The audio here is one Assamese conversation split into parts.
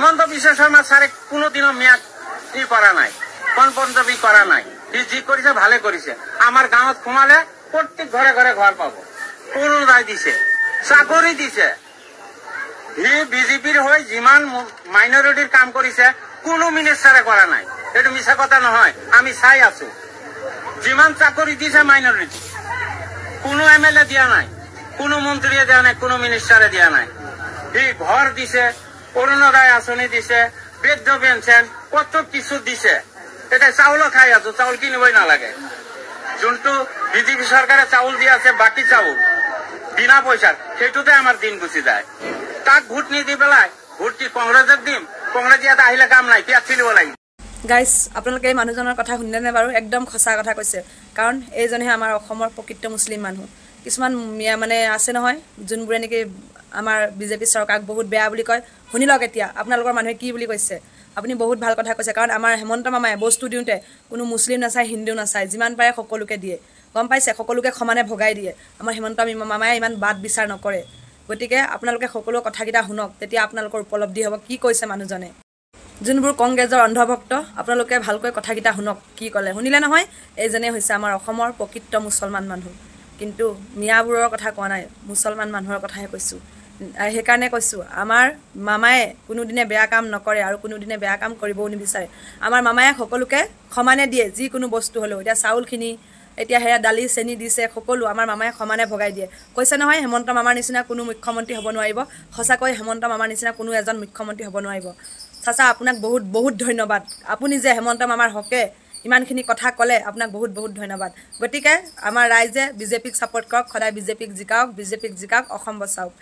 হিমন্ত বিশ্ব শৰ্মা স্যাৰে কোনোদিনও মেয়াদ ই কৰা নাই, কনপঞ্চবি কৰা নাই। যি কৰেছে ভালে কৰেছে। আমাৰ গাঁৱত সোমালে প্রত্যেক ঘরে ঘরে ঘর পাবো, অরুণোদয় দিছে, চাকরি দিছে। বিজেপির হয়ে যিমান মাইনরিটির কাম করেছে কোনো মিনিস্টারে করা নাই। এটা মিছা কথা নহয়, আমি চাই আছো। যিমান চাকরি দিছে মাইনরিটি, কোনো এমএলএ দিয়া নাই, কোনো মন্ত্রী দেওয়া নাই, কোনো মিনিস্টারে দিয়া নাই। ঘর দিছে, অরুণোদয় আঁচনি দিছে, বৃদ্ধ পেনশন, কত কিছু দিছে। এটা চাউলও খাই আছো, চাউল কিনিবই নালাগে। যোনটো বিজেপি সরকারে চাউল দিয়ে আছে, বাকি চাউল বিনা পয়সার, সেইটোতে আমার দিন গুছি যায়। তাক ভোট নিদি পেলাই ভোট কি কংগ্রেসক দিম? কংগ্রেস ইয়াতে আহিলে কাম নাই, পিয়াজ চিলিব লাগিব। গাইজ, আপোনালোকে এই মানুহজনৰ কথা শুনিলেনে বাৰু? একদম সঁচা কথা কৈছে। কাৰণ এইজনহে আমাৰ অসমৰ প্ৰকৃত মুছলিম মানুহ। কিছুমান মানে আছে নহয়, যোনবোৰে নেকি আমাৰ বিজেপি চৰকাৰক বহুত বেয়া বুলি কয়। শুনি লওক এতিয়া আপোনালোকৰ মানুহে কি বুলি কৈছে। আপুনি বহুত ভাল কথা কৈছে। কাৰণ আমাৰ হেমন্ত মামাই বস্তু দিওঁতে কোনো মুছলিম নাচায়, হিন্দু নাচায়, যিমান পাৰে সকলোকে দিয়ে। গম পাইছে? সকলোকে সমানে ভগাই দিয়ে। আমাৰ হেমন্ত মামাই ইমান বাদ বিচাৰ নকৰে। গতিকে আপোনালোকে সকলো কথাকেইটা শুনক, তেতিয়া আপোনালোকৰ উপলব্ধি হ'ব কি কৈছে মানুহজনে। যোনবোৰ কংগ্ৰেছৰ অন্ধভক্ত, আপোনালোকে ভালকৈ কথাকেইটা শুনক কি ক'লে। শুনিলে নহয়? এইজনে হৈছে আমাৰ অসমৰ প্ৰকৃত মুছলমান মানুহ। কিন্তু মিয়াবোৰৰ কথা কোৱা নাই, মুছলমান মানুহৰ কথাহে কৈছোঁ। সেইকাৰণে কৈছোঁ, আমাৰ মামায়ে কোনোদিনে বেয়া কাম নকৰে আৰু কোনোদিনে বেয়া কাম কৰিবও নিবিচাৰে। আমাৰ মামায়ে সকলোকে সমানে দিয়ে, যিকোনো বস্তু হ'লেও। এতিয়া চাউলখিনি, এতিয়া সেয়া দালি চেনি দিছে, সকলো আমাৰ মামায়ে সমানে ভগাই দিয়ে। কৈছে নহয়, হেমন্ত মামাৰ নিচিনা কোনো মুখ্যমন্ত্ৰী হ'ব নোৱাৰিব। সঁচাকৈ হেমন্ত মামাৰ নিচিনা কোনো এজন মুখ্যমন্ত্ৰী হ'ব নোৱাৰিব। চাচা, আপোনাক বহুত বহুত ধন্যবাদ। আপুনি যে হেমন্ত মামাৰ হকে ইমানখিনি কথা ক'লে, আপোনাক বহুত বহুত ধন্যবাদ। গতিকে আমাৰ ৰাইজে বিজেপিক ছাপোৰ্ট কৰক, সদায় বিজেপিক জিকাওক, বিজেপিক জিকাওক, অসম বচাওক।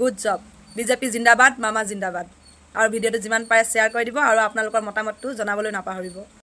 Good job. বিজেপি জিন্দাবাদ, মামা জিন্দাবাদ। আৰু ভিডিঅ'টো যিমান পাৰে শ্বেয়াৰ কৰি দিব আৰু আপোনালোকৰ মতামতটো জনাবলৈ নাপাহৰিব।